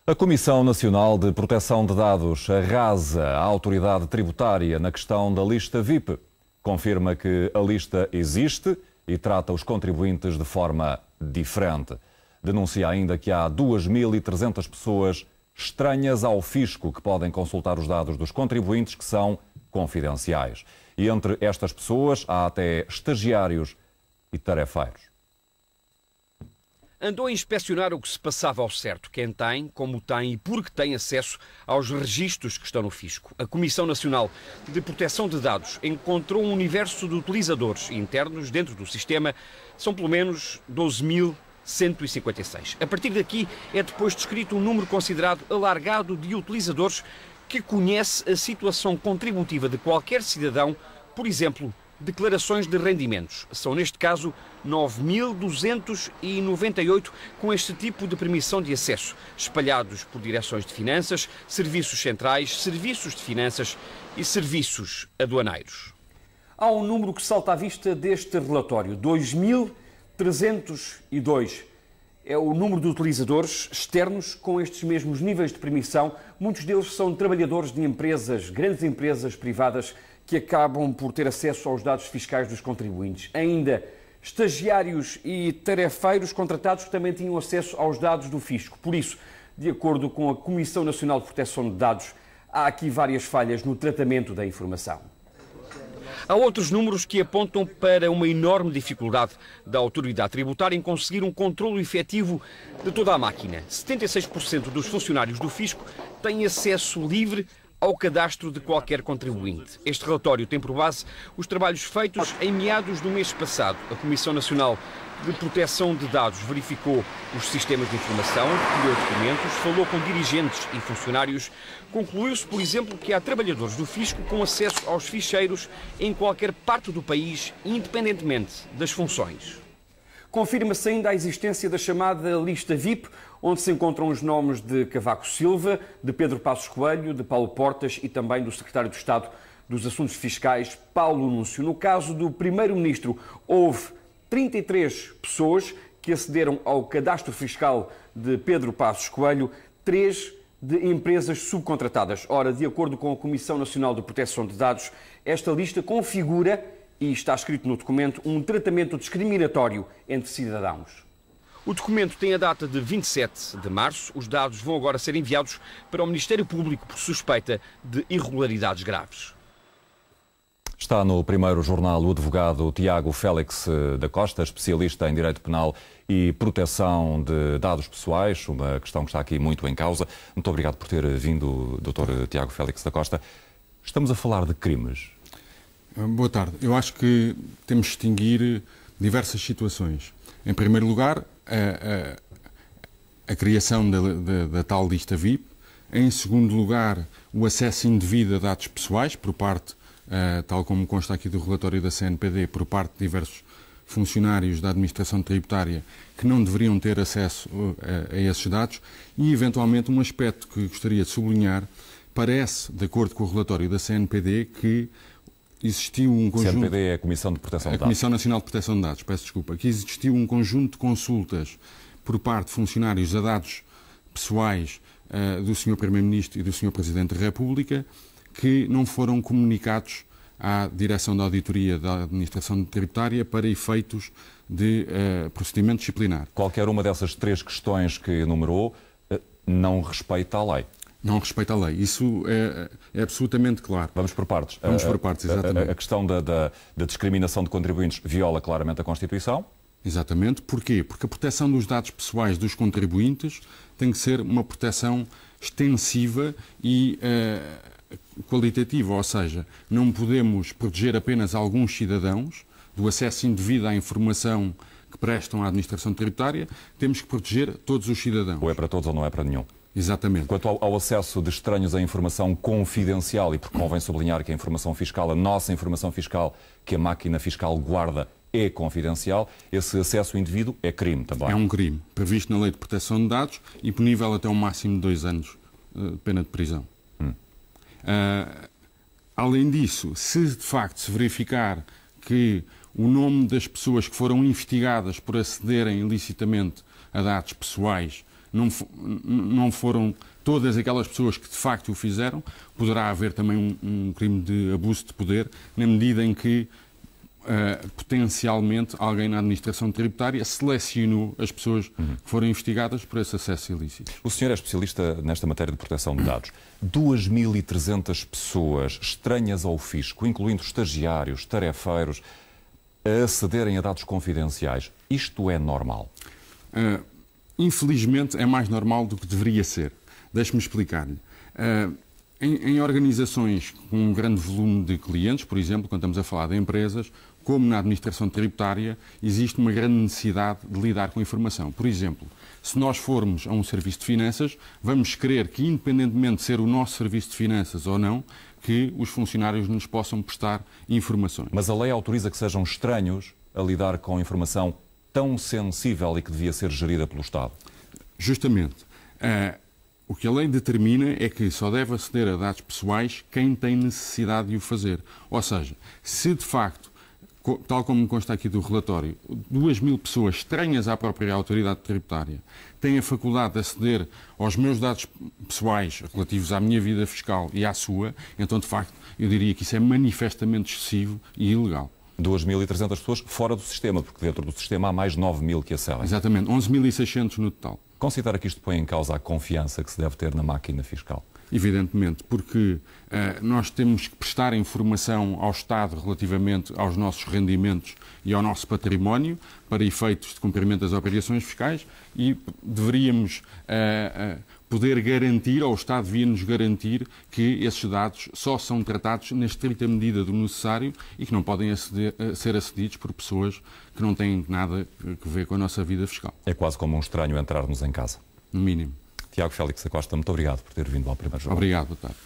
A Comissão Nacional de Proteção de Dados arrasa a autoridade tributária na questão da lista VIP. Confirma que a lista existe e trata os contribuintes de forma diferente. Denuncia ainda que há 2.300 pessoas estranhas ao fisco que podem consultar os dados dos contribuintes que são confidenciais. E entre estas pessoas há até estagiários e tarefeiros. Andou a inspecionar o que se passava ao certo, quem tem, como tem e por que tem acesso aos registros que estão no fisco. A Comissão Nacional de Proteção de Dados encontrou um universo de utilizadores internos dentro do sistema, são pelo menos 12.156. A partir daqui é depois descrito um número considerado alargado de utilizadores que conhece a situação contributiva de qualquer cidadão, por exemplo, declarações de rendimentos. São, neste caso, 9.298 com este tipo de permissão de acesso, espalhados por direções de finanças, serviços centrais, serviços de finanças e serviços aduaneiros. Há um número que salta à vista deste relatório, 2.302. É o número de utilizadores externos com estes mesmos níveis de permissão. Muitos deles são trabalhadores de empresas, grandes empresas privadas, que acabam por ter acesso aos dados fiscais dos contribuintes. Ainda, estagiários e tarefeiros contratados que também tinham acesso aos dados do fisco. Por isso, de acordo com a Comissão Nacional de Proteção de Dados, há aqui várias falhas no tratamento da informação. Há outros números que apontam para uma enorme dificuldade da autoridade tributária em conseguir um controlo efetivo de toda a máquina. 76% dos funcionários do fisco têm acesso livre ao cadastro de qualquer contribuinte. Este relatório tem por base os trabalhos feitos em meados do mês passado. A Comissão Nacional de Proteção de Dados verificou os sistemas de informação, recolheu documentos, falou com dirigentes e funcionários. Concluiu-se, por exemplo, que há trabalhadores do fisco com acesso aos ficheiros em qualquer parte do país, independentemente das funções. Confirma-se ainda a existência da chamada lista VIP, onde se encontram os nomes de Cavaco Silva, de Pedro Passos Coelho, de Paulo Portas e também do Secretário de Estado dos Assuntos Fiscais, Paulo Núncio. No caso do Primeiro-Ministro, houve 33 pessoas que acederam ao cadastro fiscal de Pedro Passos Coelho, 3 de empresas subcontratadas. Ora, de acordo com a Comissão Nacional de Proteção de Dados, esta lista configura, e está escrito no documento, um tratamento discriminatório entre cidadãos. O documento tem a data de 27 de março. Os dados vão agora ser enviados para o Ministério Público por suspeita de irregularidades graves. Está no Primeiro Jornal o advogado Tiago Félix da Costa, especialista em Direito Penal e Proteção de Dados Pessoais, uma questão que está aqui muito em causa. Muito obrigado por ter vindo, Dr. Tiago Félix da Costa. Estamos a falar de crimes. Boa tarde. Eu acho que temos de distinguir diversas situações. Em primeiro lugar, a criação da tal lista VIP. Em segundo lugar, o acesso indevido a dados pessoais por parte, tal como consta aqui do relatório da CNPD, por parte de diversos funcionários da administração tributária que não deveriam ter acesso a esses dados. E, eventualmente, um aspecto que gostaria de sublinhar, parece, de acordo com o relatório da CNPD, que existiu um conjunto... CNPD é a Comissão de Proteção de Dados. A Comissão Nacional de Proteção de Dados, peço desculpa. Que existiu um conjunto de consultas por parte de funcionários a dados pessoais do Sr. Primeiro-Ministro e do Sr. Presidente da República que não foram comunicados à Direção da Auditoria da Administração Tributária para efeitos de procedimento disciplinar. Qualquer uma dessas 3 questões que enumerou não respeita a lei. Não respeita a lei. Isso é absolutamente claro. Vamos por partes. Vamos por partes, exatamente. A questão da discriminação de contribuintes viola claramente a Constituição. Exatamente. Porquê? Porque a proteção dos dados pessoais dos contribuintes tem que ser uma proteção extensiva e qualitativa, ou seja, não podemos proteger apenas alguns cidadãos do acesso indevido à informação que prestam à administração tributária, temos que proteger todos os cidadãos. Ou é para todos ou não é para nenhum. Exatamente. Quanto ao acesso de estranhos à informação confidencial, e porque convém sublinhar que a informação fiscal, a nossa informação fiscal, que a máquina fiscal guarda, é confidencial, esse acesso indevido é crime também. É um crime, previsto na Lei de Proteção de Dados e punível até um máximo de 2 anos de pena de prisão. Além disso, se de facto se verificar que o nome das pessoas que foram investigadas por acederem ilicitamente a dados pessoais não foram todas aquelas pessoas que de facto o fizeram, poderá haver também um crime de abuso de poder, na medida em que potencialmente alguém na administração tributária selecionou as pessoas que foram investigadas por esse acesso ilícito. O senhor é especialista nesta matéria de proteção de dados. 2.300 pessoas estranhas ao fisco, incluindo estagiários, tarefeiros, a acederem a dados confidenciais. Isto é normal? Infelizmente é mais normal do que deveria ser. Deixe-me explicar-lhe. Em organizações com um grande volume de clientes, por exemplo, quando estamos a falar de empresas, como na administração tributária, existe uma grande necessidade de lidar com a informação. Por exemplo, se nós formos a um serviço de finanças, vamos querer que, independentemente de ser o nosso serviço de finanças ou não, que os funcionários nos possam prestar informações. Mas a lei autoriza que sejam estranhos a lidar com informação tão sensível e que devia ser gerida pelo Estado? Justamente. O que a lei determina é que só deve aceder a dados pessoais quem tem necessidade de o fazer. Ou seja, se de facto, tal como consta aqui do relatório, 2.000 pessoas estranhas à própria autoridade tributária têm a faculdade de aceder aos meus dados pessoais relativos à minha vida fiscal e à sua, então de facto eu diria que isso é manifestamente excessivo e ilegal. 2.300 pessoas fora do sistema, porque dentro do sistema há mais 9.000 que acedem. Exatamente, 11.600 no total. Considera que isto põe em causa a confiança que se deve ter na máquina fiscal? Evidentemente, porque nós temos que prestar informação ao Estado relativamente aos nossos rendimentos e ao nosso património para efeitos de cumprimento das obrigações fiscais e deveríamos poder garantir, ou o Estado devia-nos garantir, que esses dados só são tratados na estrita medida do necessário e que não podem ser acedidos por pessoas que não têm nada a ver com a nossa vida fiscal. É quase como um estranho entrar-nos em casa. No mínimo. Tiago Félix Acosta, muito obrigado por ter vindo ao Primeiro Jornal. Obrigado, boa tarde.